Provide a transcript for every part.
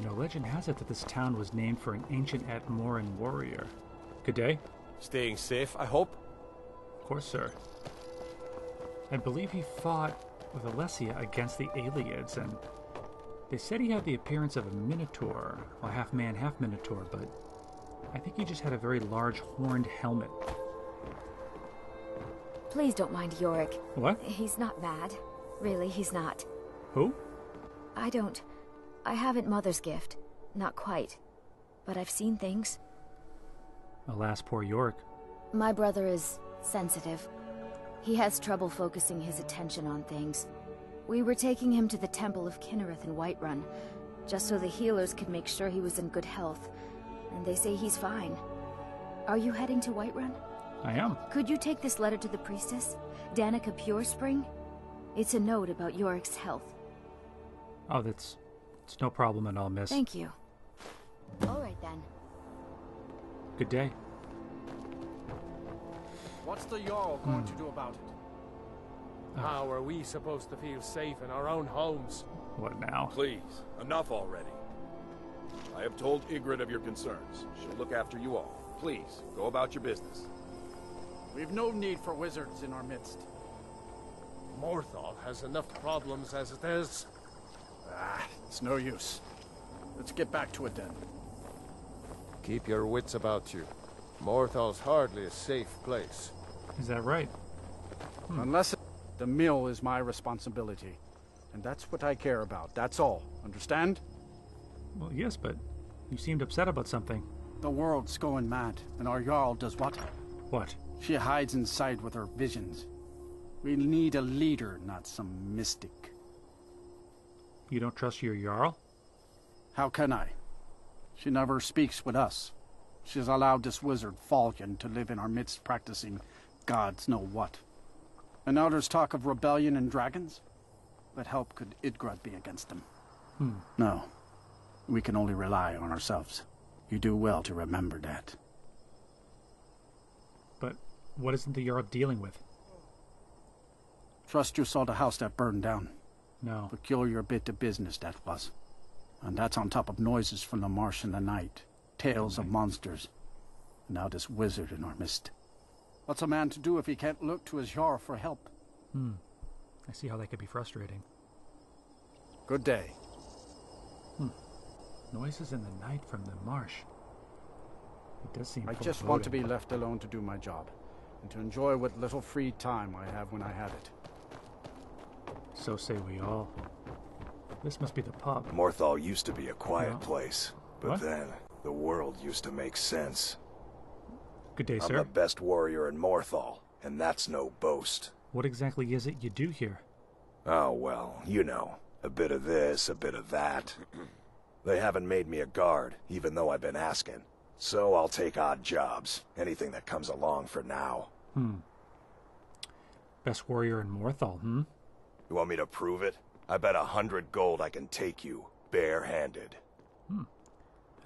You know, legend has it that this town was named for an ancient Altmoran warrior. Good day. Staying safe, I hope? Of course, sir. I believe he fought with Alessia against the Aliads, and they said he had the appearance of a minotaur, well, half man, half minotaur, but I think he just had a very large horned helmet. Please don't mind Yorick. What? He's not mad. Really, he's not. Who? I haven't Mother's gift. Not quite. But I've seen things. Alas, poor Yorick. My brother is sensitive. He has trouble focusing his attention on things. We were taking him to the Temple of Kinnereth in Whiterun, just so the healers could make sure he was in good health. And they say he's fine. Are you heading to Whiterun? I am. Could you take this letter to the priestess, Danica Purespring? It's a note about Yorick's health. Oh, it's no problem at all, miss. Thank you. All right, then. Good day. What's the Jarl going to do about it? How are we supposed to feel safe in our own homes? What now? Please, enough already. I have told Ygritte of your concerns. She'll look after you all. Please, go about your business. We've no need for wizards in our midst. Morthal has enough problems as it is. It's no use. Let's get back to it then. Keep your wits about you. Morthal's hardly a safe place. Is that right? Unless the mill is my responsibility. And that's what I care about. That's all. Understand? Well, yes, but you seemed upset about something. The world's going mad, and our Jarl does what? What? She hides inside with her visions. We need a leader, not some mystic. You don't trust your Jarl? How can I? She never speaks with us. She's allowed this wizard, Falcon, to live in our midst practicing gods know what. And now there's talk of rebellion and dragons? What help could Ygritte be against them? No. We can only rely on ourselves. You do well to remember that. But what isn't the Jarl dealing with? Trust you saw the house that burned down. No. Peculiar bit of business that was. And that's on top of noises from the marsh in the night. Tales of monsters. And now this wizard in our midst. What's a man to do if he can't look to his Jarl for help? I see how that could be frustrating. Good day. Noises in the night from the marsh. It does seem I just want to be left alone to do my job. And to enjoy what little free time I have when I have it. So say we all. This must be the pub. Morthal used to be a quiet place. But What? then, the world used to make sense. Good day, I'm sir. the best warrior in Morthal, and that's no boast. What exactly is it you do here? Oh, well, you know. A bit of this, a bit of that. They haven't made me a guard, even though I've been asking. So I'll take odd jobs. Anything that comes along for now. Best warrior in Morthal, You want me to prove it? I bet 100 gold I can take you, barehanded. An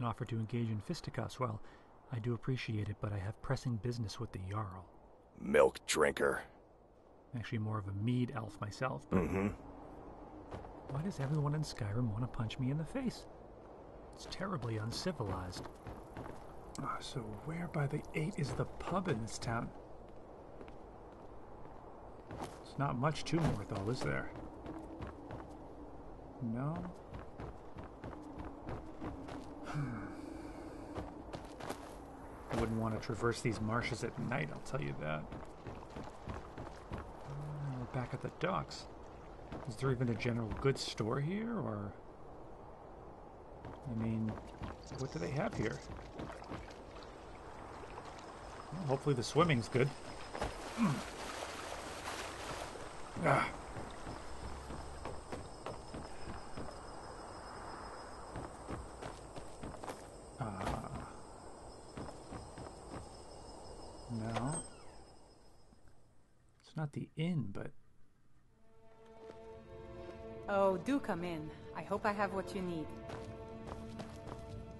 offer to engage in fisticuffs. Well, I do appreciate it, but I have pressing business with the Jarl. Milk drinker. Actually more of a mead elf myself, but why does everyone in Skyrim want to punch me in the face? It's terribly uncivilized. So where by the 8 is the pub in this town? It's not much to Morthal, is there? No? I wouldn't want to traverse these marshes at night, I'll tell you that. We're back at the docks. Is there even a general goods store here, or... I mean, what do they have here? Well, hopefully the swimming's good. No. It's not the inn, but... Oh, do come in. I hope I have what you need.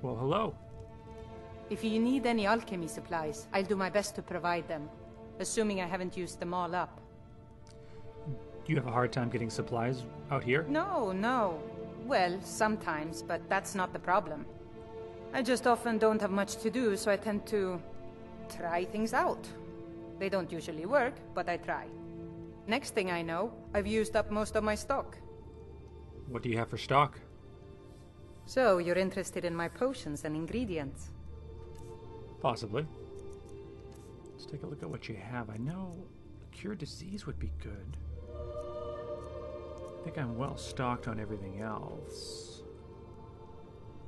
Well, hello. If you need any alchemy supplies, I'll do my best to provide them. Assuming I haven't used them all up. Do you have a hard time getting supplies out here? No. Well, sometimes, but that's not the problem. I just often don't have much to do, so I tend to try things out. They don't usually work, but I try. Next thing I know, I've used up most of my stock. What do you have for stock? So, you're interested in my potions and ingredients? Possibly. Let's take a look at what you have. I know cure disease would be good. I think I'm well stocked on everything else.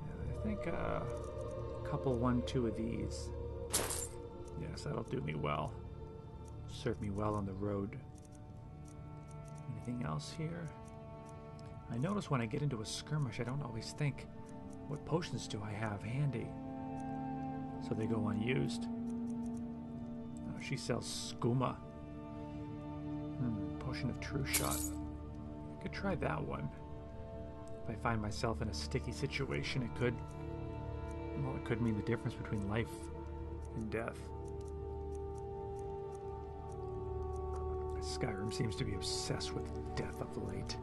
Yeah, I think a couple, 1, 2 of these. Yes, that'll do me well. Serve me well on the road. Anything else here? I notice when I get into a skirmish, I don't always think, what potions do I have handy? So they go unused. Oh, she sells skooma. Potion of true shot. I could try that one. If I find myself in a sticky situation, it could mean the difference between life and death. Skyrim seems to be obsessed with death of late.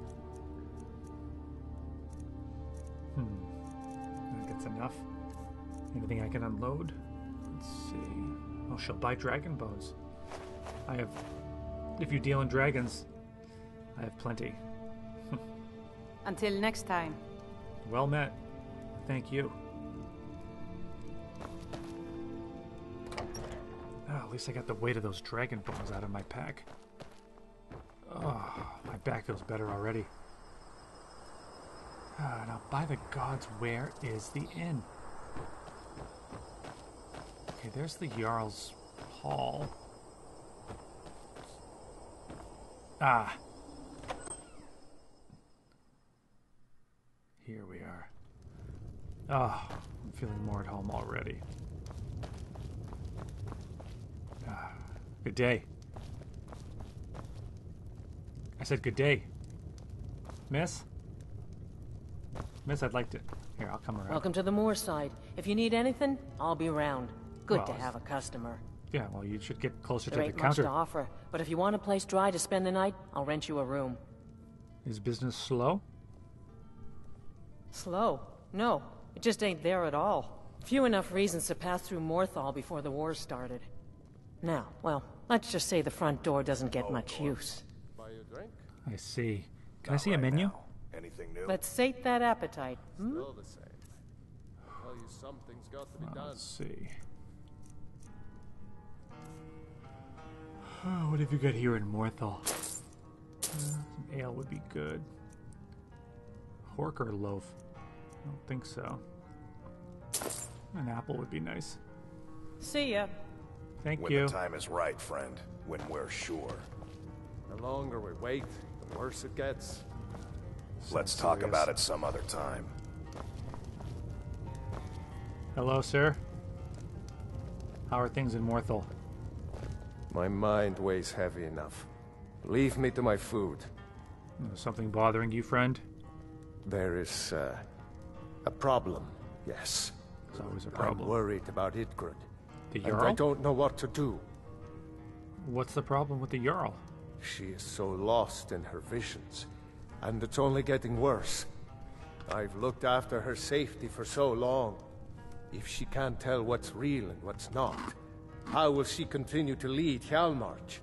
I think that's enough. Anything I can unload? Let's see. Oh, she'll buy dragon bows. If you deal in dragons, I have plenty. Until next time. Well met. Thank you. Oh, at least I got the weight of those dragon bones out of my pack. Oh, my back feels better already. Now, by the gods, where is the inn? Okay, there's the Jarl's hall. Ah. Here we are. Oh, I'm feeling more at home already. Good day. I said good day. Miss? Miss, I'd like to... Here, I'll come around. Welcome to the moorside. If you need anything, I'll be around. Good Well, to have a customer. Yeah, well, you should get closer There to the ain't much counter. to offer, but if you want a place dry to spend the night, I'll rent you a room. Is business slow? Slow? No, it just ain't there at all. Few enough reasons to pass through Morthal before the war started. Now, well, let's just say the front door doesn't get much use. Buy you a drink? I see. Can I see a menu? Anything new? Let's sate that appetite. Still the same. Tell you something's got to be done. Let's see. Oh, what have you got here in Morthal? Some ale would be good. Horker loaf? I don't think so. An apple would be nice. See ya. Thank When you. the time is right, friend. When we're sure. The longer we wait, the worse it gets. Let's talk about it some other time. Hello, sir. How are things in Morthal? My mind weighs heavy enough. Leave me to my food. Something bothering you, friend? There is, a problem, yes. It's always a I'm problem. worried about Idgrid. The And I Jarl? don't know what to do. What's the problem with the Jarl? She is so lost in her visions, and it's only getting worse. I've looked after her safety for so long. If she can't tell what's real and what's not, how will she continue to lead Hjalmarch?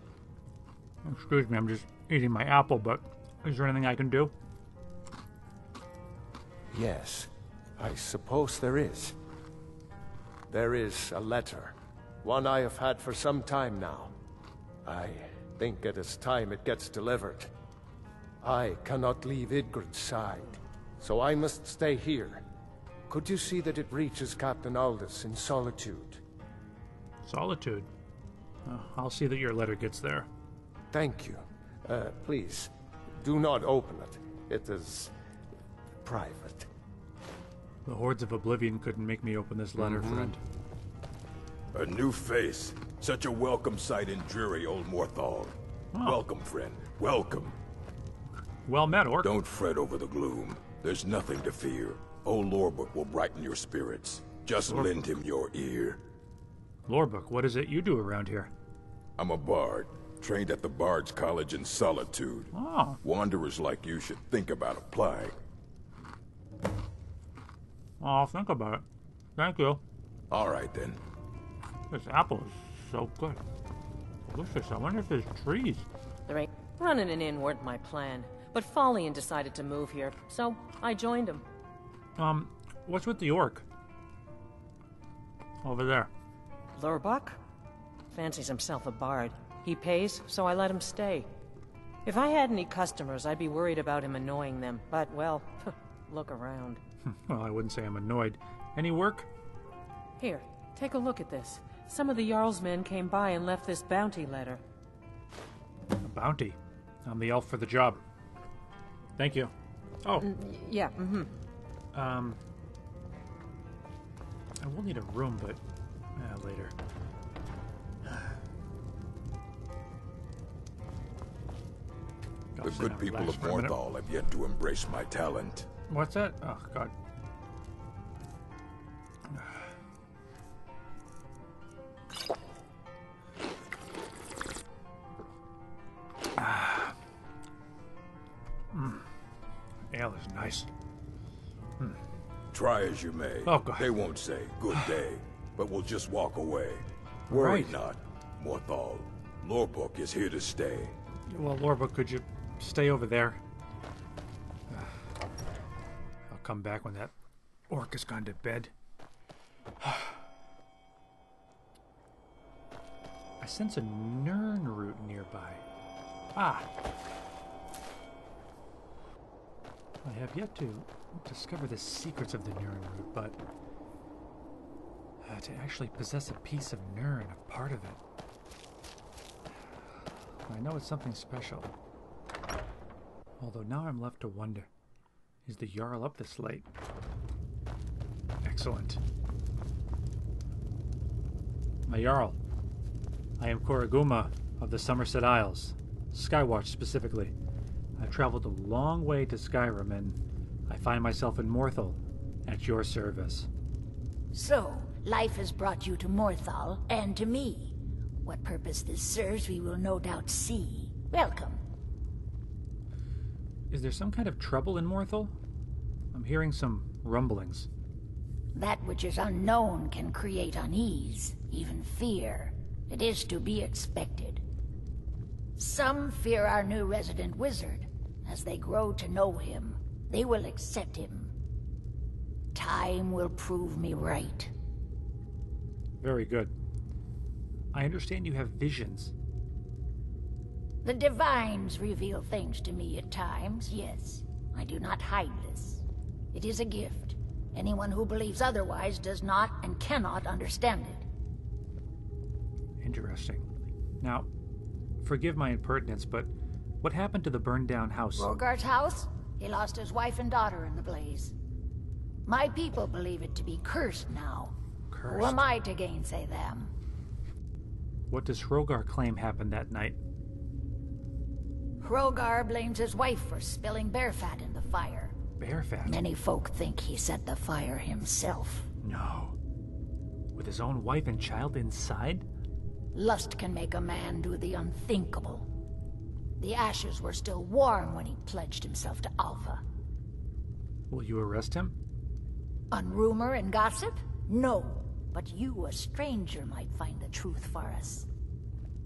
Excuse me, I'm just eating my apple, but is there anything I can do? Yes, I suppose there is. There is a letter, one I have had for some time now. I think it is time it gets delivered. I cannot leave Idgrid's side, so I must stay here. Could you see that it reaches Captain Aldous in Solitude? Solitude. I'll see that your letter gets there. Thank you. Please, do not open it. It is private. The hordes of oblivion couldn't make me open this letter, friend. A new face. Such a welcome sight in dreary old Morthal. Oh. Welcome, friend. Welcome. Well met, Orc. Don't fret over the gloom. There's nothing to fear. Old Lorebook will brighten your spirits. Just lend him your ear. Lorebook, what is it you do around here? I'm a bard, trained at the Bard's College in Solitude. Oh, Wanderers like you should think about applying. I'll think about it. Thank you. All right, then. This apple is so good. Delicious. I wonder if there's trees. There ain't. Running an inn weren't my plan, but Falian decided to move here, so I joined him. What's with the orc? Over there. Lurbuck? Fancies himself a bard. He pays, so I let him stay. If I had any customers, I'd be worried about him annoying them, but, well, look around. Well, I wouldn't say I'm annoyed. Any work? Here, take a look at this. Some of the Jarl's men came by and left this bounty letter. A bounty? I'm the elf for the job. Thank you. Oh. Yeah, I will need a room, but later. The good people of Morthal have yet to embrace my talent. What's that? Oh, God. Ale is nice. Try as you may. Oh, God. They won't say, good day, but will just walk away. Worry Right. not, Morthal. Lorebook is here to stay. Well, Lorba, could you stay over there? I'll come back when that orc has gone to bed. I sense a Nirn root nearby. Ah! I have yet to discover the secrets of the Nirn root, but to actually possess a piece of Nirn, a part of it. I know it's something special. Although now I'm left to wonder, is the Jarl up this late? Excellent. My Jarl, I am Koriguma of the Somerset Isles, Skywatch specifically. I've traveled a long way to Skyrim, and I find myself in Morthal, at your service. So, life has brought you to Morthal, and to me. What purpose this serves, we will no doubt see. Welcome. Is there some kind of trouble in Morthal? I'm hearing some rumblings. That which is unknown can create unease, even fear. It is to be expected. Some fear our new resident wizard. As they grow to know him, they will accept him. Time will prove me right. Very good. I understand you have visions. The divines reveal things to me at times, yes. I do not hide this. It is a gift. Anyone who believes otherwise does not and cannot understand it. Interesting. Now, forgive my impertinence, but what happened to the burned-down house? Rogar's house? He lost his wife and daughter in the blaze. My people believe it to be cursed now. Cursed? Who am I to gainsay them? What does Hrogar claim happened that night? Hrogar blames his wife for spilling bear fat in the fire. Bear fat? Many folk think he set the fire himself. No. With his own wife and child inside? Lust can make a man do the unthinkable. The ashes were still warm when he pledged himself to Alpha. Will you arrest him? On rumor and gossip? No. But you, a stranger, might find the truth for us.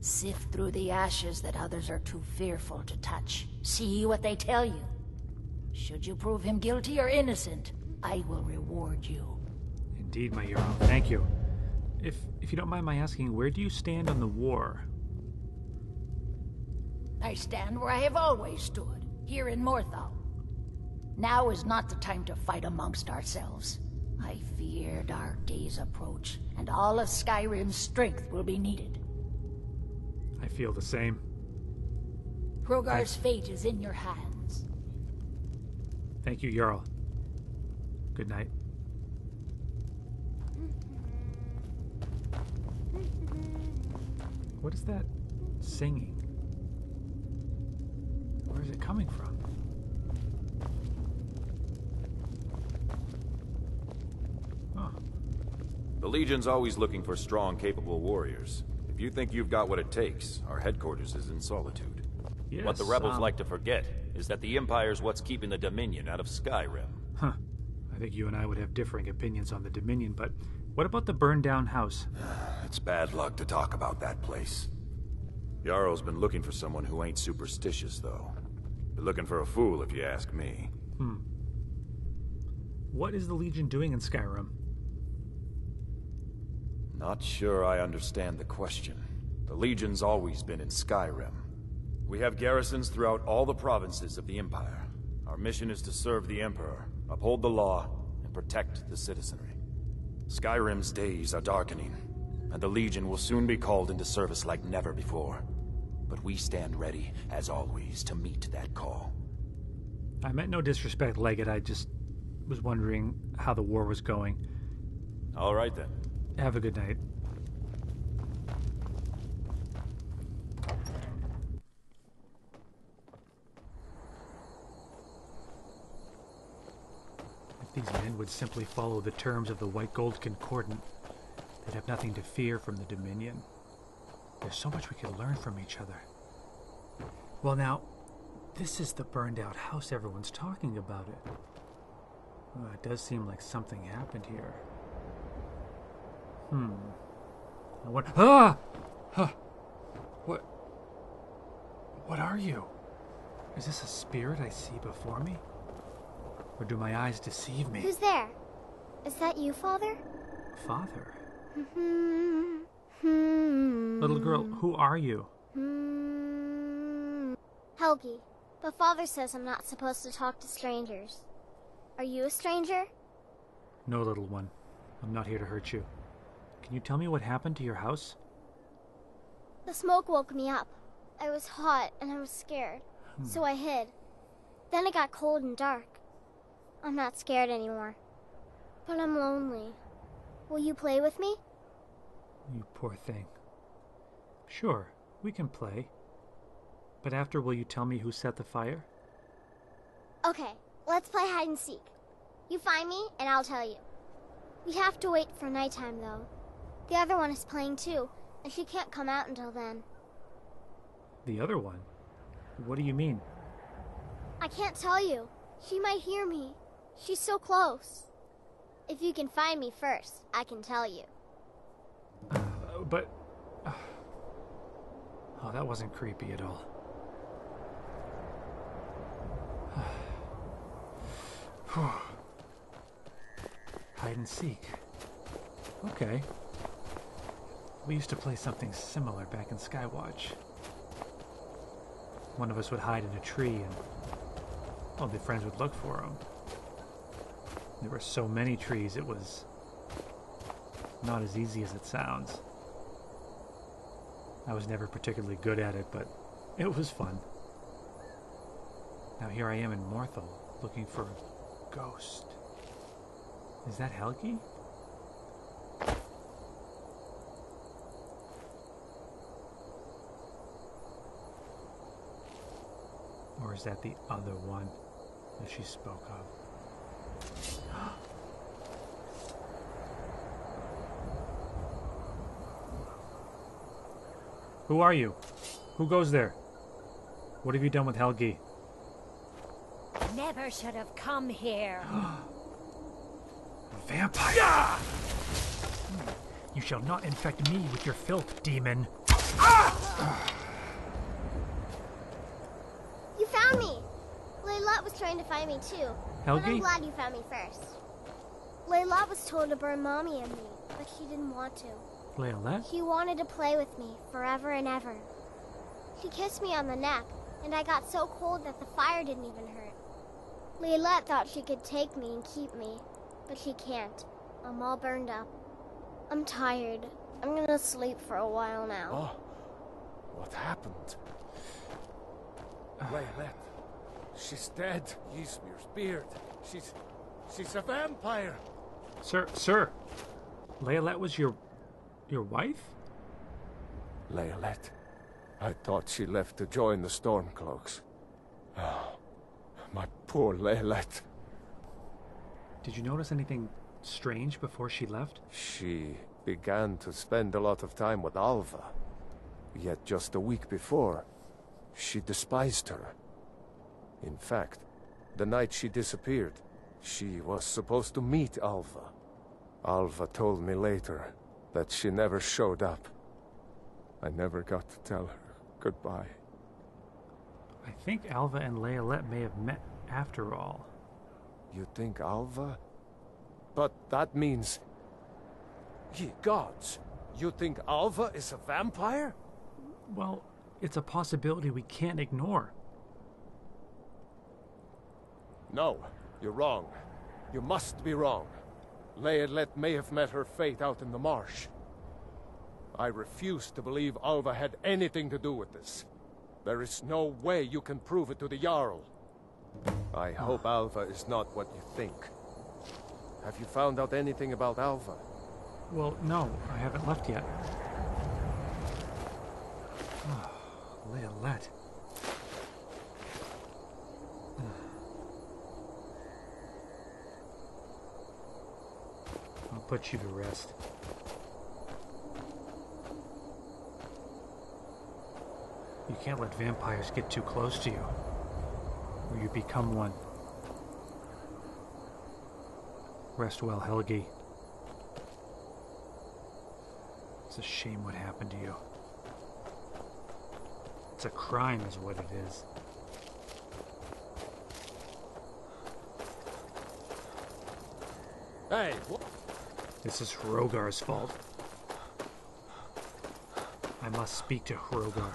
Sift through the ashes that others are too fearful to touch. See what they tell you. Should you prove him guilty or innocent, I will reward you. Indeed, my Jarl. Thank you. If you don't mind my asking, where do you stand on the war? I stand where I have always stood, here in Morthal. Now is not the time to fight amongst ourselves. I fear dark days approach, and all of Skyrim's strength will be needed. I feel the same. Hrogar's fate is in your hands. Thank you, Jarl. Good night. What is that singing? Where is it coming from? Oh. The Legion's always looking for strong, capable warriors. If you think you've got what it takes, our headquarters is in Solitude. Yes, what the rebels like to forget is that the Empire's what's keeping the Dominion out of Skyrim. Huh. I think you and I would have differing opinions on the Dominion, but what about the burned-down house? It's bad luck to talk about that place. Jarl's been looking for someone who ain't superstitious, though. They're looking for a fool, if you ask me. What is the Legion doing in Skyrim? Not sure I understand the question. The Legion's always been in Skyrim. We have garrisons throughout all the provinces of the Empire. Our mission is to serve the Emperor, uphold the law, and protect the citizenry. Skyrim's days are darkening, and the Legion will soon be called into service like never before. But we stand ready, as always, to meet that call. I meant no disrespect, Leggett. I just was wondering how the war was going. All right, then. Have a good night. If these men would simply follow the terms of the White Gold Concordant, they'd have nothing to fear from the Dominion. There's so much we could learn from each other. Well, now, this is the burned-out house everyone's talking about it. Well, it does seem like something happened here. What? Ah! Huh. What are you? Is this a spirit I see before me? Or do my eyes deceive me? Who's there? Is that you, Father? Father? Little girl, who are you? Helgi. But Father says I'm not supposed to talk to strangers. Are you a stranger? No, little one. I'm not here to hurt you. Can you tell me what happened to your house? The smoke woke me up. I was hot and I was scared, so I hid. Then it got cold and dark. I'm not scared anymore, but I'm lonely. Will you play with me? You poor thing. Sure, we can play. But after, will you tell me who set the fire? Okay, let's play hide and seek. You find me and I'll tell you. We have to wait for nighttime though. The other one is playing too, and she can't come out until then. The other one? What do you mean? I can't tell you. She might hear me. She's so close. If you can find me first, I can tell you. But... Oh, that wasn't creepy at all. Hide and seek. Okay. We used to play something similar back in Skywatch. One of us would hide in a tree and all the friends would look for him. There were so many trees, it was not as easy as it sounds. I was never particularly good at it, but it was fun. Now here I am in Morthal, looking for a ghost. Is that Helgi? Or is that the other one that she spoke of? Who are you? Who goes there? What have you done with Helgi? Never should have come here. Vampire! You shall not infect me with your filth, demon. You found me! Layla was trying to find me too. Helgi? But I'm glad you found me first. Layla was told to burn Mommy and me, but she didn't want to. Layla? She wanted to play with me forever and ever. She kissed me on the neck, and I got so cold that the fire didn't even hurt. Layla thought she could take me and keep me, but she can't. I'm all burned up. I'm tired. I'm gonna sleep for a while now. Oh, what happened? Layla, she's dead. Ysmir's beard. She's a vampire. Sir. Layla was your wife? Layla, I thought she left to join the Stormcloaks. Oh, my poor Layla. Did you notice anything strange before she left? She began to spend a lot of time with Alva. Yet just a week before, she despised her. In fact, the night she disappeared, She was supposed to meet Alva. Alva told me later that she never showed up. I never got to tell her goodbye. I think Alva and Layalette may have met after all. You think Alva? But that means... Ye gods! You think Alva is a vampire? Well, it's a possibility we can't ignore. No, you're wrong. You must be wrong. Layalette may have met her fate out in the marsh. I refuse to believe Alva had anything to do with this. There is no way you can prove it to the Jarl. I hope Alva is not what you think. Have you found out anything about Alva? Well, no, I haven't left yet. Layalette. I'll put you to rest. You can't let vampires get too close to you, or you become one. Rest well, Helgi. It's a shame what happened to you. It's a crime is what it is. Hey, what? This is Hrogar's fault. I must speak to Hrogar.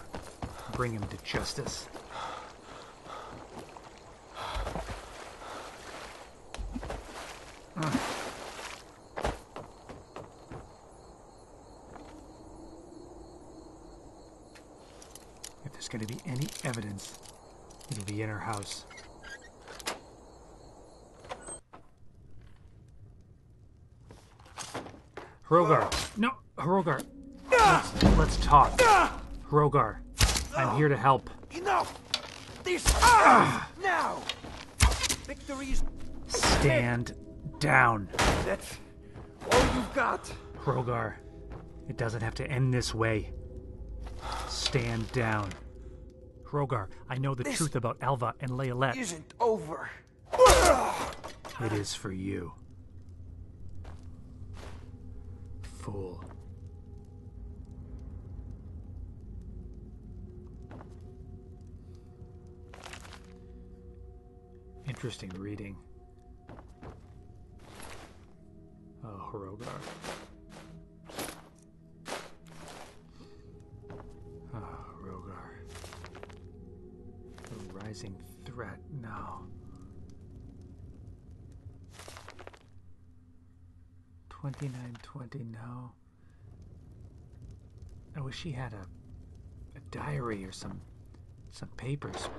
Bring him to justice. If there's going to be any evidence, it'll be in her house. Hrogar! No! Hrogar! Let's talk. Hrogar, I'm here to help. Enough! This now! Victory's... Stand down. That's all you've got? Hrogar, it doesn't have to end this way. Stand down. Hrogar, I know the truth about Alva and Layalette. Isn't over. It is for you. Fool. Interesting reading. Oh, Hrogar. Oh, Hrogar. A rising threat now. 2920, no. I wish he had a diary or some papers.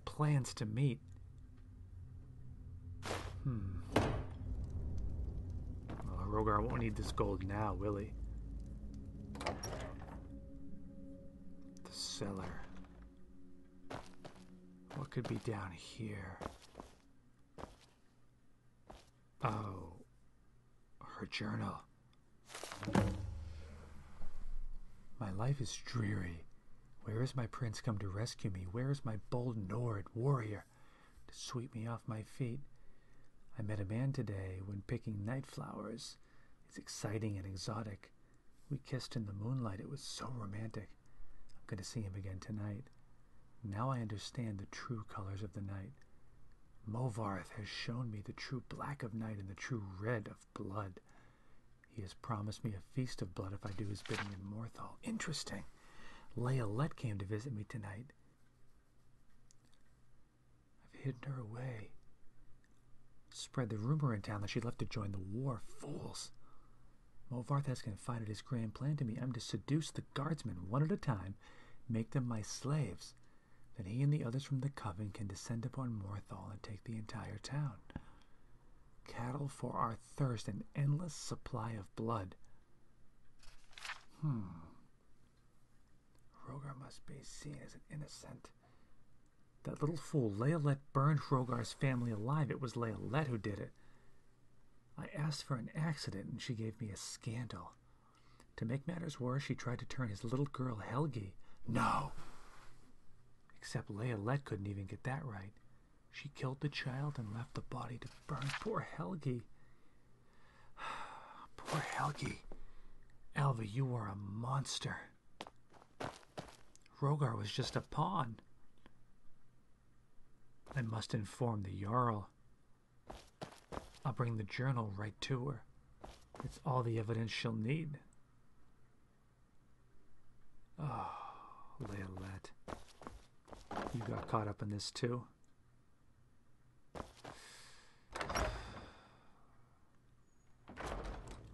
Plans to meet. Well, Hrogar won't need this gold now, will he? The cellar. What could be down here? Oh, her journal. My life is dreary. Where is my prince come to rescue me? Where is my bold Nord warrior to sweep me off my feet? I met a man today when picking night flowers. It's exciting and exotic. We kissed in the moonlight. It was so romantic. I'm going to see him again tonight. Now I understand the true colors of the night. Movarth has shown me the true black of night and the true red of blood. He has promised me a feast of blood if I do his bidding in Morthal. Interesting. Layalette came to visit me tonight. I've hidden her away. Spread the rumor in town that she left to join the war. Fools. Movarth has confided his grand plan to me. I'm to seduce the guardsmen one at a time, make them my slaves. Then he and the others from the coven can descend upon Morthal and take the entire town. Cattle for our thirst, an endless supply of blood. Hrogar must be seen as an innocent. That little fool, Layalette, burned Hrogar's family alive. It was Layalette who did it. I asked for an accident, and she gave me a scandal. To make matters worse, she tried to turn his little girl, Helgi. No! Except Layalette couldn't even get that right. She killed the child and left the body to burn. Poor Helgi. Poor Helgi. Alva, you are a monster. Rogar was just a pawn. I must inform the Jarl. I'll bring the journal right to her. It's all the evidence she'll need. Oh, Leolette. You got caught up in this too?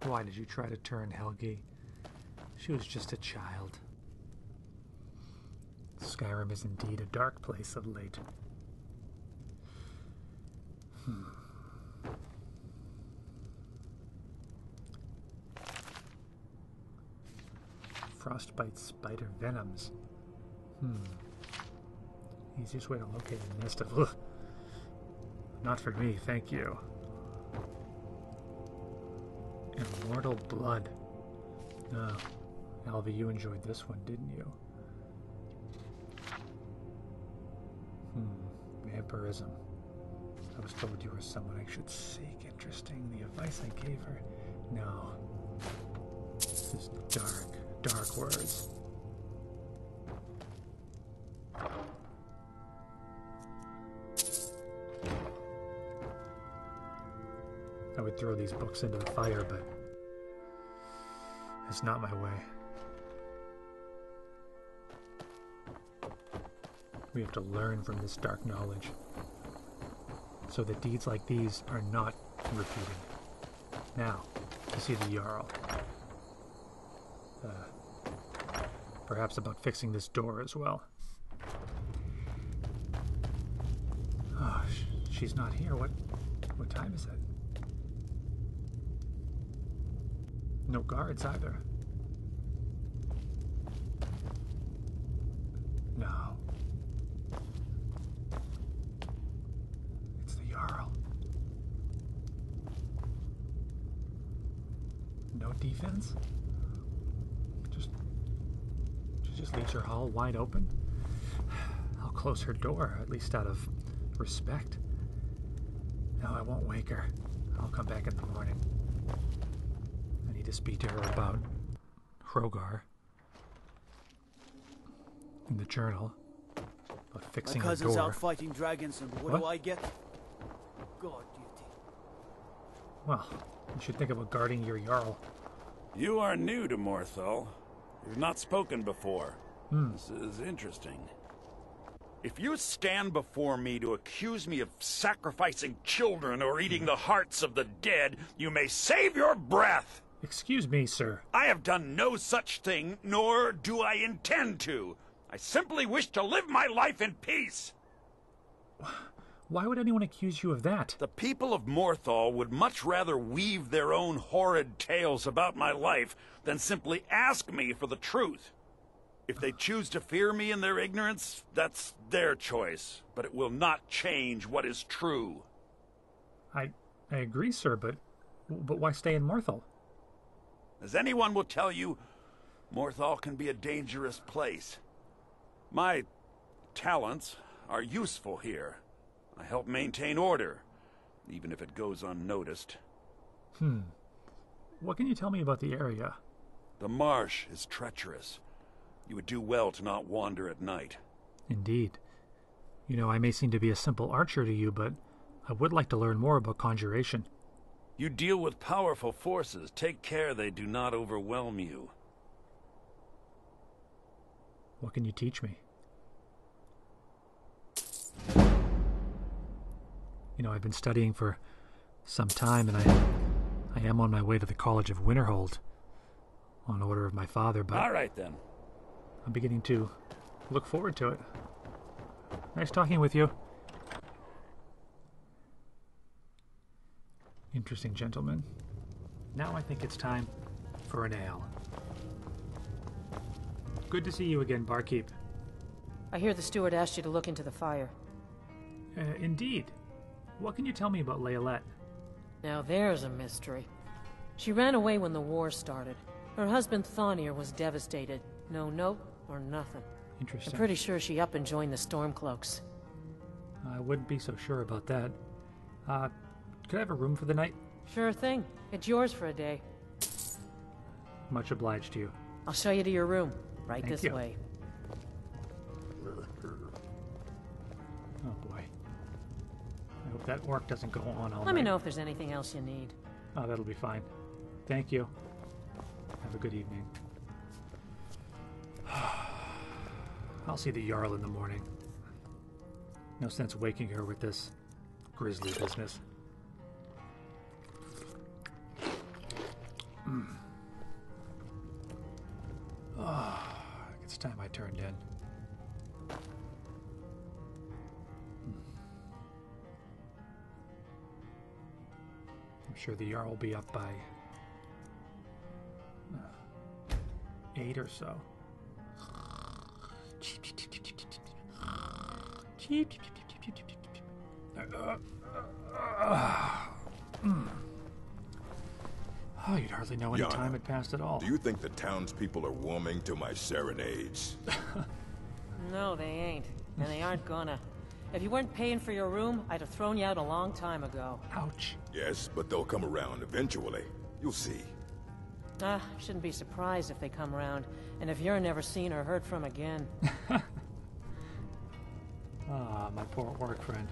Why did you try to turn Helgi? She was just a child. Skyrim is indeed a dark place of late. Frostbite spider venoms. Easiest way to locate a nest of... Ugh. Not for me, thank you. Immortal blood. Oh, Alva, you enjoyed this one, didn't you? Vampirism. I was told you were someone I should seek. Interesting. The advice I gave her. No. This is dark, dark words. I would throw these books into the fire, but it's not my way. We have to learn from this dark knowledge, so that deeds like these are not repeated. Now, to see the Jarl. Perhaps about fixing this door as well. Oh, she's not here. What time is it? No guards either. No. It's the Jarl. No defense? She just leaves her hall wide open? I'll close her door, at least out of respect. No, I won't wake her. I'll come back in the morning. I need to speak to her about Rogar in the journal, about fixing her door. My cousin's out fighting dragons, and what do I get? God duty. Well, you should think about guarding your Jarl. You are new to Morthal. You've not spoken before. This is interesting. If you stand before me to accuse me of sacrificing children or eating the hearts of the dead, you may save your breath! Excuse me, sir. I have done no such thing, nor do I intend to. I simply wish to live my life in peace. Why would anyone accuse you of that? The people of Morthal would much rather weave their own horrid tales about my life than simply ask me for the truth. If they choose to fear me in their ignorance, that's their choice, but it will not change what is true. I agree, sir, but why stay in Morthal? As anyone will tell you, Morthal can be a dangerous place. My talents are useful here. I help maintain order, even if it goes unnoticed. What can you tell me about the area? The marsh is treacherous. You would do well to not wander at night. Indeed. You know, I may seem to be a simple archer to you, but I would like to learn more about conjuration. You deal with powerful forces. Take care they do not overwhelm you. What can you teach me? You know, I've been studying for some time, and I am on my way to the College of Winterhold, on order of my father, but... All right, then. I'm beginning to look forward to it. Nice talking with you. Interesting, gentlemen. Now I think it's time for an ale. Good to see you again, barkeep. I hear the steward asked you to look into the fire. Indeed. What can you tell me about Leolette? Now there's a mystery. She ran away when the war started. Her husband Thonir was devastated. No note or nothing. Interesting. I'm pretty sure she up and joined the Stormcloaks. I wouldn't be so sure about that. Could I have a room for the night? Sure thing. It's yours for a day. Much obliged to you. I'll show you to your room. Right Thank this you. way. Oh boy. I hope that orc doesn't go on all night. Let me know if there's anything else you need. Oh, that'll be fine. Thank you. Have a good evening. I'll see the Jarl in the morning. No sense waking her with this grisly business. Oh, it's time I turned in. I'm sure the Jarl will be up by 8 or so. Oh, you'd hardly know any time had passed at all. Do you think the townspeople are warming to my serenades? No, they ain't. And they aren't gonna. If you weren't paying for your room, I'd have thrown you out a long time ago. Ouch. Yes, but they'll come around eventually. You'll see. Shouldn't be surprised if they come around. And if you're never seen or heard from again. Ah, my poor orc friend.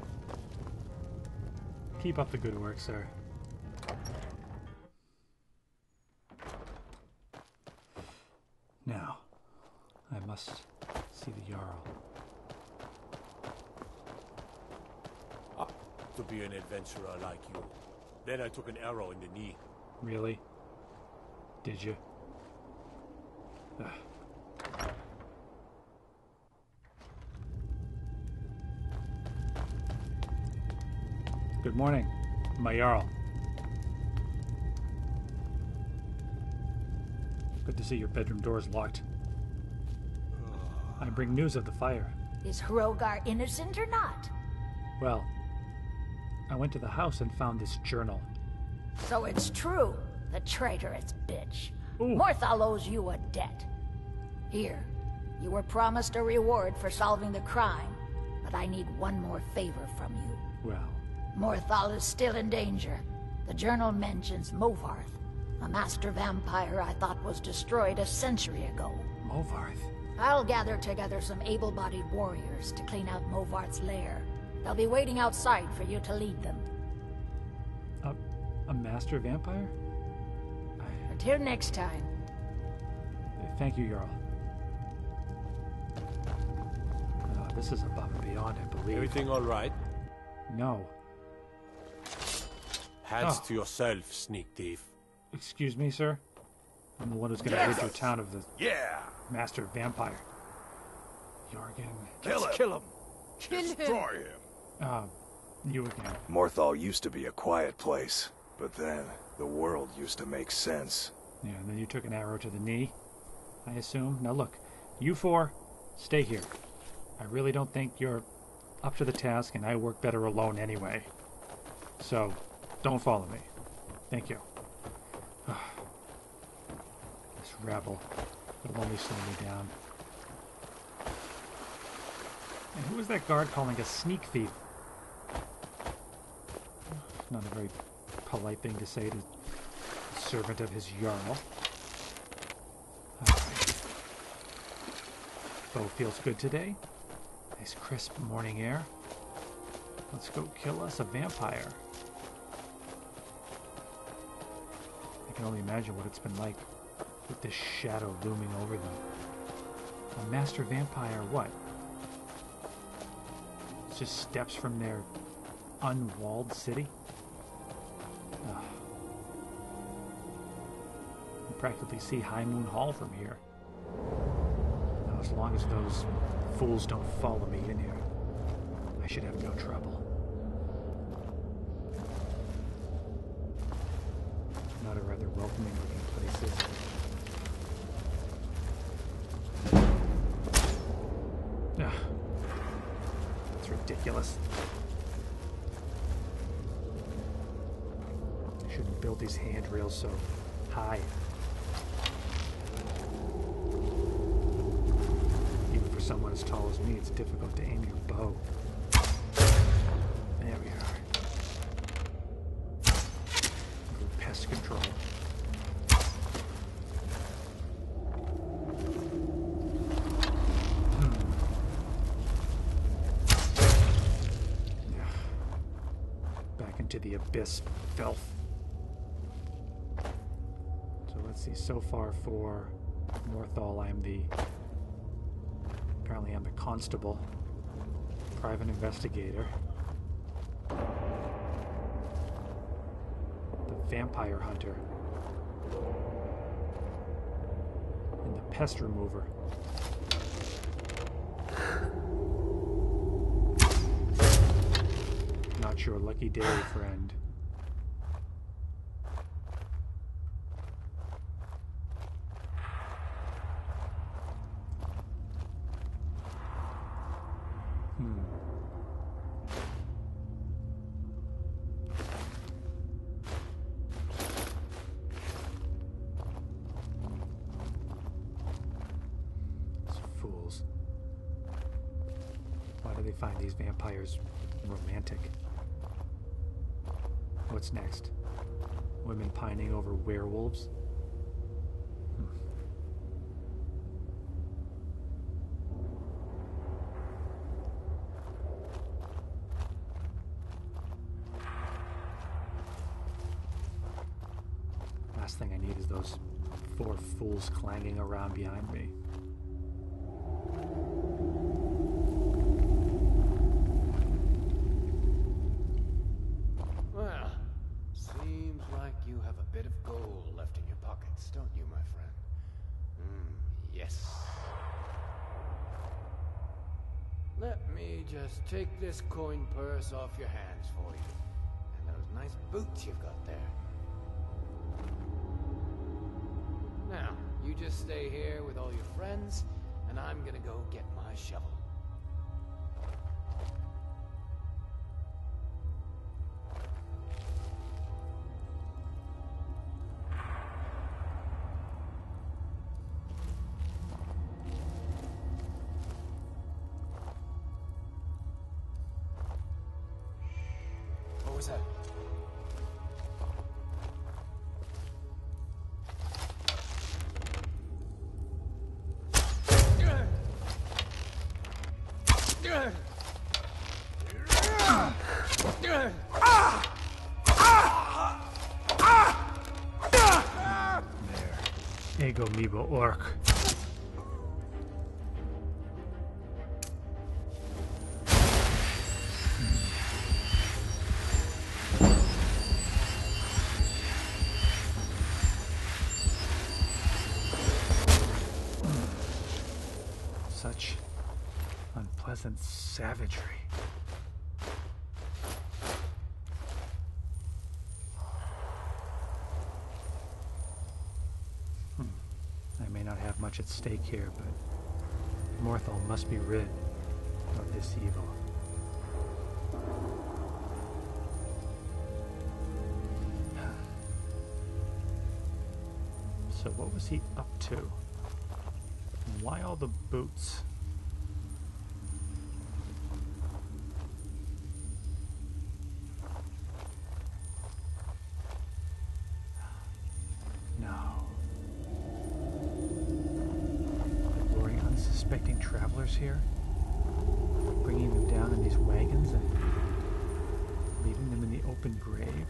Keep up the good work, sir. Now, I must see the Jarl. To be an adventurer like you. Then I took an arrow in the knee. Really? Did you? Ugh. Good morning, my Jarl. Good to see your bedroom door's locked. I bring news of the fire. Is Hrogar innocent or not? Well, I went to the house and found this journal. So it's true, the traitorous bitch. Ooh. Morthal owes you a debt. Here, you were promised a reward for solving the crime, but I need one more favor from you. Well, Morthal is still in danger. The journal mentions Movarth, a master vampire I thought was destroyed a century ago. Movarth? I'll gather together some able-bodied warriors to clean out Movarth's lair. They'll be waiting outside for you to lead them. A master vampire? Until next time. Thank you, Jarl. This is above and beyond, I believe. Everything all right? No. Hands to yourself, sneak thief. Excuse me, sir? I'm the one who's gonna rid your town of the master vampire. Jorgen. Kill him! Destroy him! You again. Morthal used to be a quiet place, but then the world used to make sense. Yeah, and then you took an arrow to the knee, I assume. Now look, you four, stay here. I really don't think you're up to the task, and I work better alone anyway. So, don't follow me. Thank you. This rabble will only slow me down. And who is that guard calling a sneak thief? Not a very polite thing to say to a servant of his Jarl. Bow feels good today. Nice crisp morning air. Let's go kill us a vampire. I can only imagine what it's been like with this shadow looming over them. A master vampire, what? It's just steps from their unwalled city? Ugh. You can practically see High Moon Hall from here. Now, as long as those fools don't follow me in here, I should have no trouble. Not a rather welcoming looking place, is it? Ugh. That's ridiculous. I shouldn't build these handrails so high. Even for someone as tall as me, it's difficult to aim your bow. There we are. Pest control. Back into the abyss, filth. So let's see, so far for Morthal, apparently I'm the constable, private investigator, the vampire hunter, and the pest remover. Not your lucky day, friend. Fools. Why do they find these vampires romantic? What's next? Women pining over werewolves? Last thing I need is those 4 fools clanging around behind me. Well, seems like you have a bit of gold left in your pockets, don't you, my friend? Yes. Let me just take this coin purse off your hands for you. And those nice boots you've got there. Now, you just stay here with all your friends, and I'm gonna go get my shovel. What was that? There you go, Meebo Orc. Such unpleasant savagery. I may not have much at stake here, but Morthal must be rid of this evil. So what was he up to? And why all the boots? Expecting travelers here, bringing them down in these wagons and leaving them in the open grave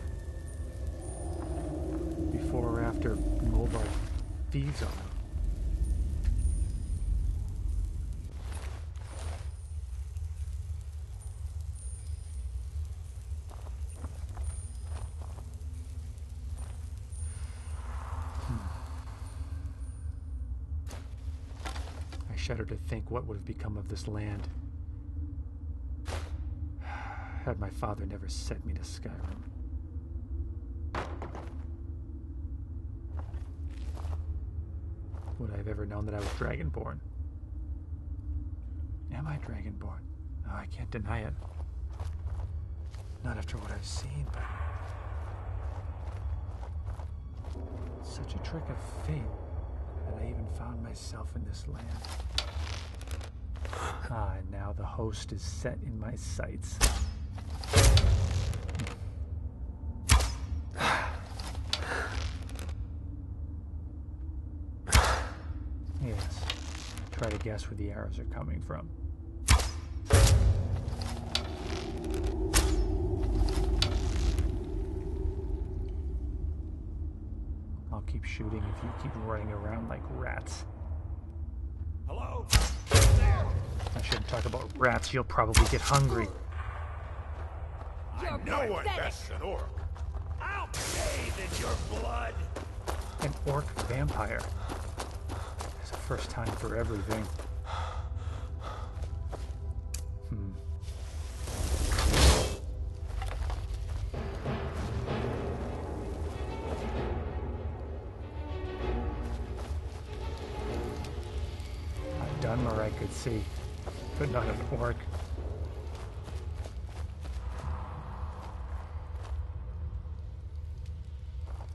before or after Mobar feeds on them. I shudder to think what would have become of this land had my father never sent me to Skyrim. Would I have ever known that I was Dragonborn? Am I Dragonborn? No, I can't deny it. Not after what I've seen, but such a trick of fate that I even found myself in this land. And now the host is set in my sights. Try to guess where the arrows are coming from. I'll keep shooting if you keep running around like rats. Hello? I shouldn't talk about rats, you'll probably get hungry. I know I'm best an orc. I'll bathe in your blood. An orc vampire. It's a first time for everything. A Dunmer I could see, but not an orc.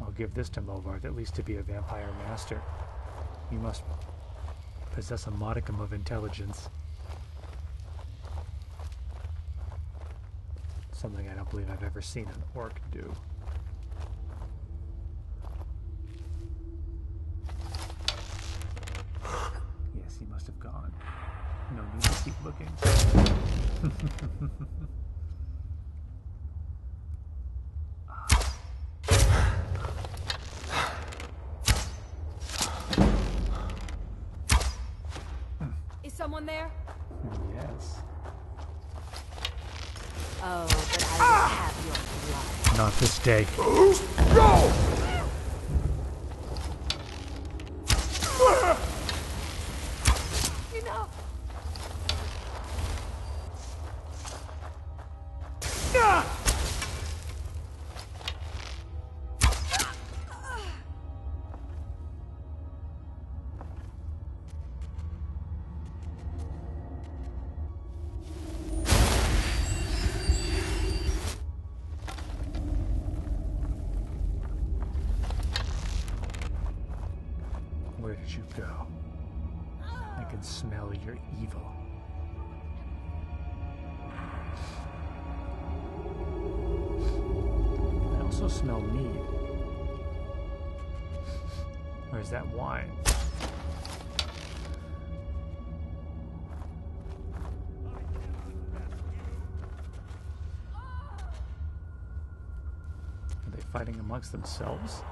I'll give this to Movard, at least to be a vampire master. You must possess a modicum of intelligence. Something I don't believe I've ever seen an orc do. Yes, he must have gone. No need to keep looking. Is someone there? Yes. Oh, but I will have your blood. Not this day. Go! Enough! Where did you go? I can smell your evil. I also smell mead. Or is that wine? Are they fighting amongst themselves?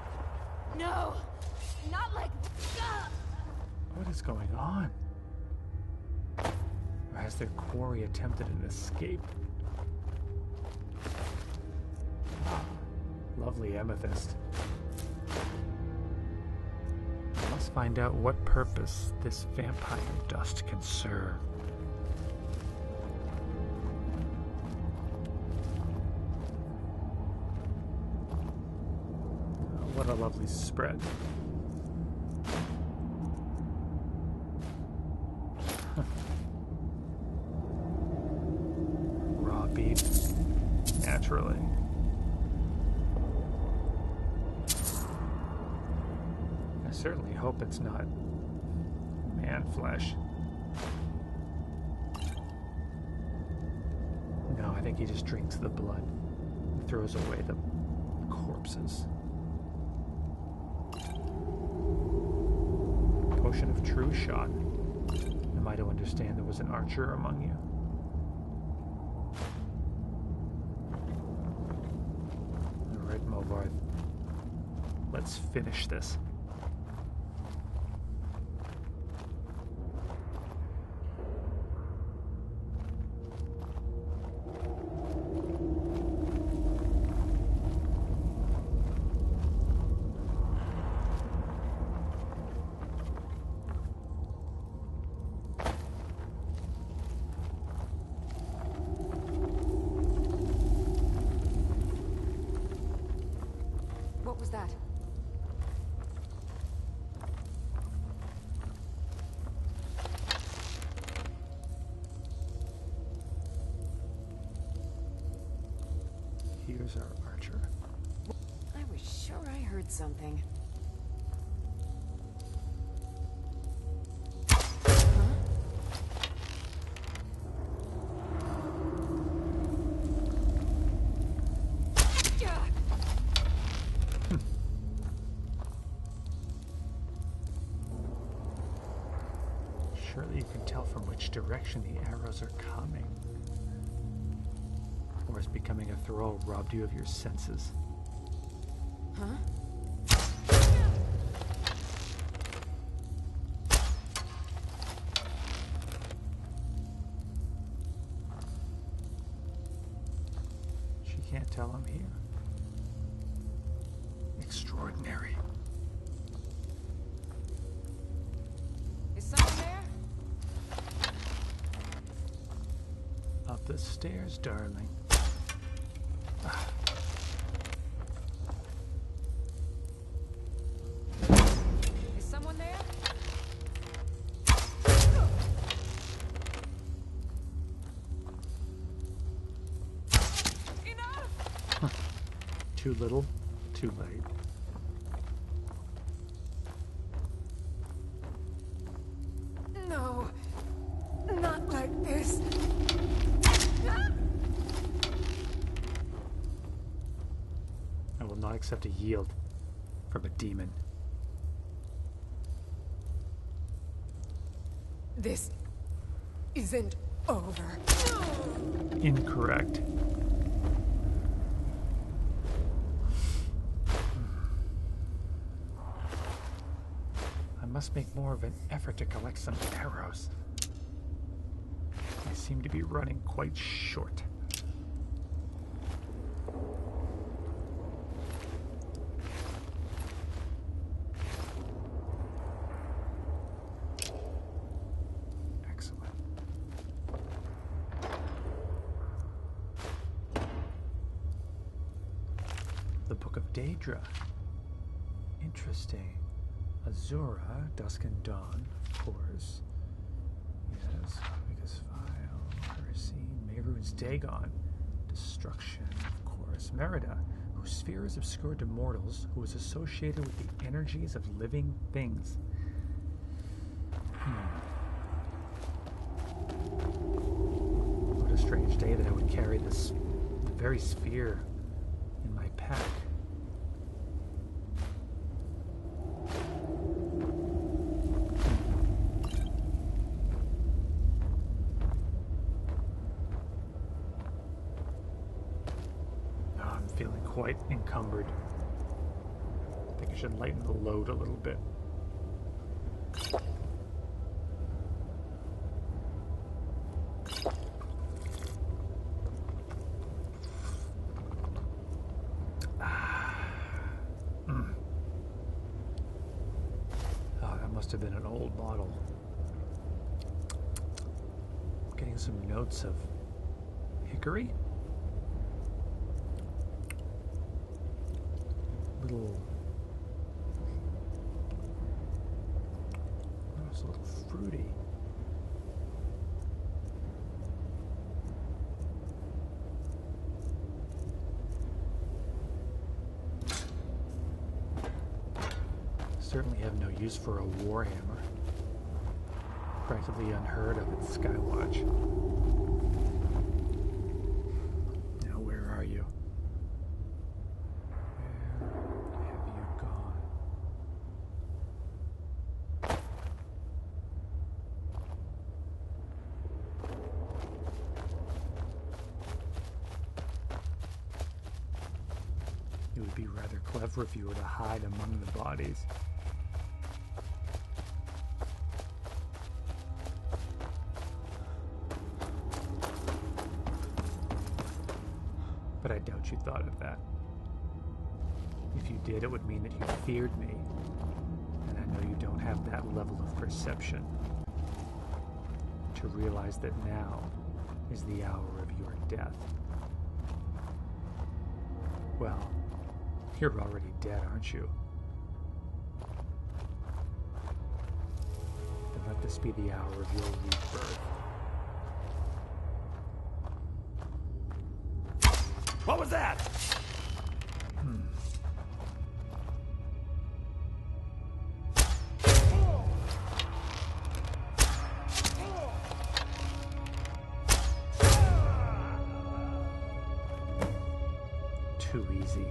No! Not like... What is going on? Or has their quarry attempted an escape? Lovely amethyst. I must find out what purpose this vampire dust can serve. What a lovely spread. Raw beef, naturally. I certainly hope it's not man flesh. No, I think he just drinks the blood and throws away the corpses. Potion of true shot. Am I to understand there was an archer among you? Alright, Movard. Let's finish this. What was that? Here's our archer. I was sure I heard something. Surely you can tell from which direction the arrows are coming. Or has becoming a thrall robbed you of your senses? Huh? She can't tell I'm here. Extraordinary. Is someone there? Up the stairs, darling. Is someone there? Too little, too late. No. Not like this. I will not accept a yield from a demon. This isn't over. Incorrect. I must make more of an effort to collect some arrows. I seem to be running quite short. Excellent. The Book of Daedra. Interesting. Azura, Dusk and Dawn, of course. Yes, Vegas File, Heresy, Mehrunes Dagon, Destruction, of course. Merida, whose sphere is obscured to mortals, who is associated with the energies of living things. What a strange day that I would carry this very sphere in my pack. Quite encumbered. I think I should lighten the load a little bit. Oh, that must have been an old bottle. I'm getting some notes of hickory. It's a little fruity. Certainly have no use for a warhammer. Practically unheard of at Skywatch. Now, where are you? It would be rather clever if you were to hide among the bodies. But I doubt you thought of that. If you did, it would mean that you feared me. And I know you don't have that level of perception to realize that now is the hour of your death. Well, you're already dead, aren't you? Then let this be the hour of your rebirth. What was that? Too easy.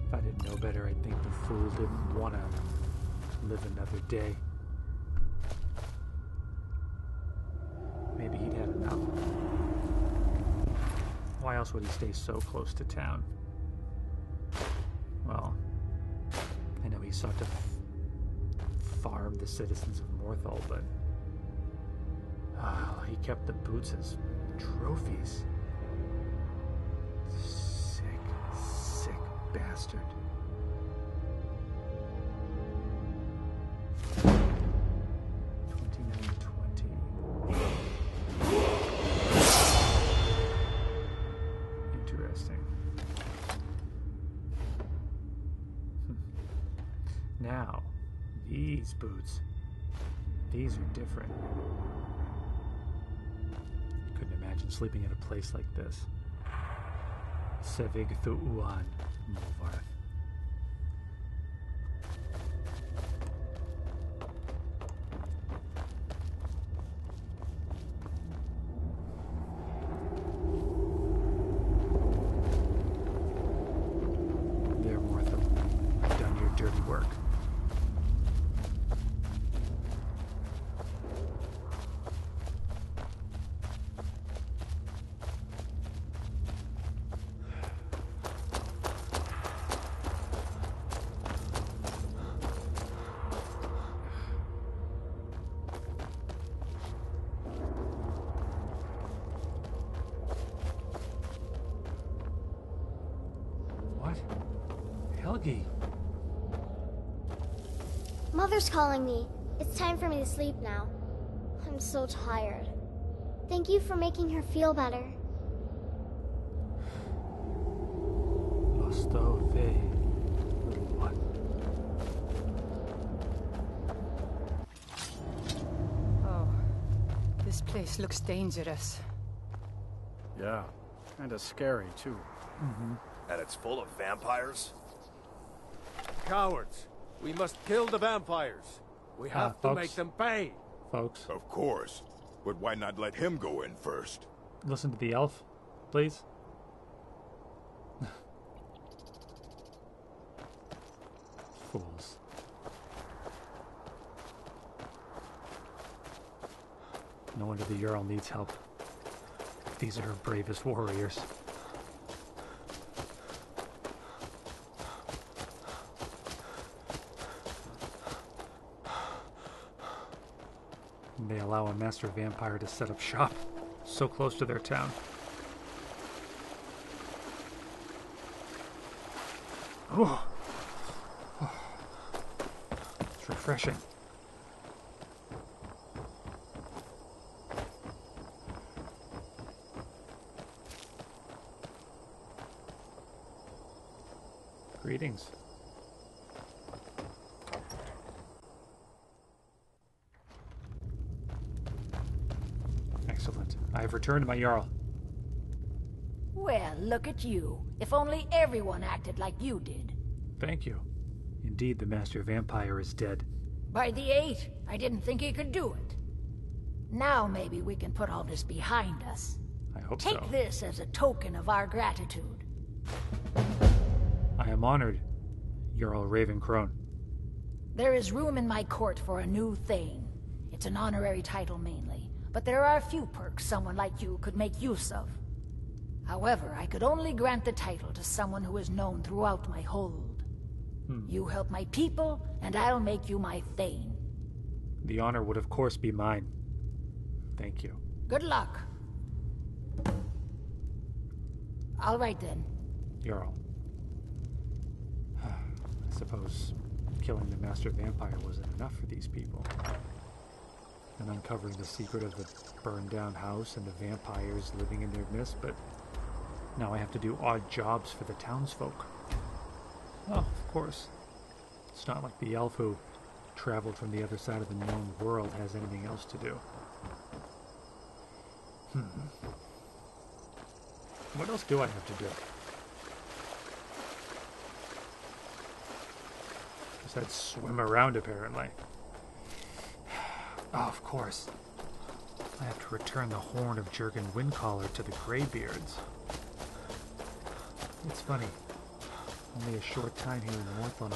If I didn't No better, I think the fool didn't want to live another day. Maybe he'd had enough. Why else would he stay so close to town? Well, I know he sought to farm the citizens of Morthal, but he kept the boots as trophies. Sick bastard. Interesting. Now, these boots. These are different. Couldn't imagine sleeping at a place like this. Sevig Thu'uan, Mulvarth. There, Morthal. You've done your dirty work. Helgi. Mother's calling me. It's time for me to sleep now. I'm so tired. Thank you for making her feel better. Losto ve, little one. Oh, this place looks dangerous. Yeah, kinda scary, too. Mm-hmm. And it's full of vampires? Cowards! We must kill the vampires. We have to make them pay. Folks. Of course. But why not let him go in first? Listen to the elf, please. Fools. No wonder the Jarl needs help. These are her bravest warriors. They allow a master vampire to set up shop so close to their town. Oh. It's refreshing. Greetings. Excellent. I have returned my Jarl. Well, look at you. If only everyone acted like you did. Thank you. Indeed, the Master Vampire is dead. By the 8, I didn't think he could do it. Now maybe we can put all this behind us. I hope so. Take this as a token of our gratitude. I am honored, Jarl Ravencrone. There is room in my court for a new thing. It's an honorary title mainly, but there are a few perks someone like you could make use of. However, I could only grant the title to someone who is known throughout my hold. You help my people, and I'll make you my Thane. The honor would of course be mine. Thank you. Good luck. All right then. Jarl. I suppose killing the Master Vampire wasn't enough for these people. And uncovering the secret of the burned down house and the vampires living in their midst, but now I have to do odd jobs for the townsfolk. Oh, of course. It's not like the elf who traveled from the other side of the known world has anything else to do. What else do I have to do? Besides swim around, apparently. Oh, of course. I have to return the horn of Jurgen Windcaller to the Greybeards. It's funny. Only a short time here in Morthal, and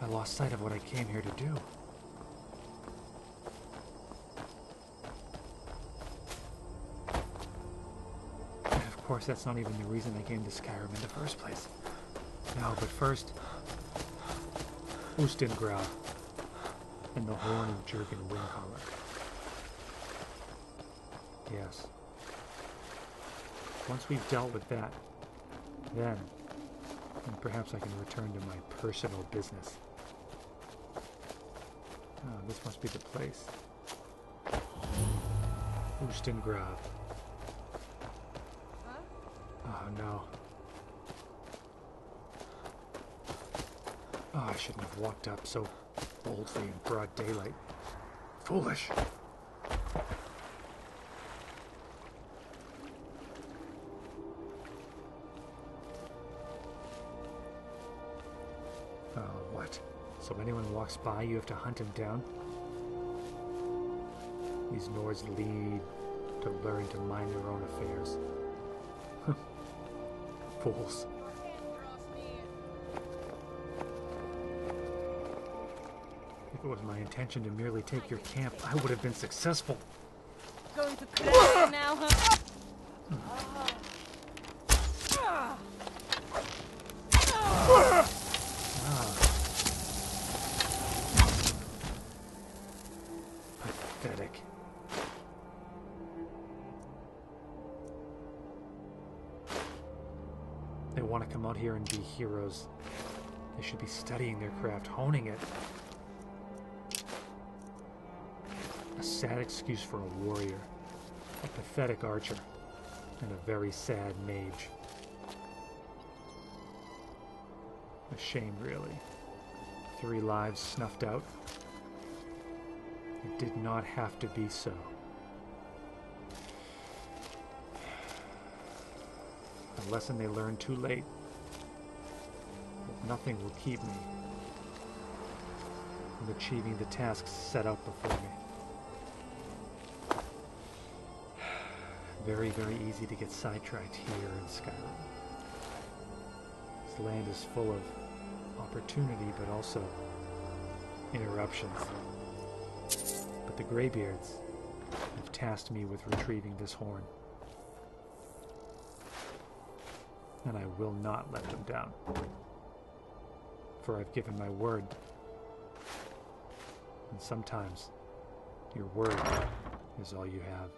I lost sight of what I came here to do. And of course, that's not even the reason I came to Skyrim in the first place. No, but first, Ustengrav and the Horn of Jurgen Wingcaller. Yes. Once we've dealt with that, then perhaps I can return to my personal business. Oh, this must be the place. Ustengrav. Oh no. Oh, I shouldn't have walked up so boldly in broad daylight. Foolish. Oh, what? So anyone walks by, you have to hunt him down? These Nords lead to learn to mind their own affairs. Fools. If it was my intention to merely take your camp, I would have been successful. Going to crash now, huh? Pathetic. They want to come out here and be heroes. They should be studying their craft, honing it. A sad excuse for a warrior, a pathetic archer, and a very sad mage. A shame, really. 3 lives snuffed out. It did not have to be so. A lesson they learned too late. But nothing will keep me from achieving the tasks set out before me. Very, very easy to get sidetracked here in Skyrim. This land is full of opportunity, but also interruptions. But the Greybeards have tasked me with retrieving this horn. And I will not let them down. For I've given my word. And sometimes your word is all you have.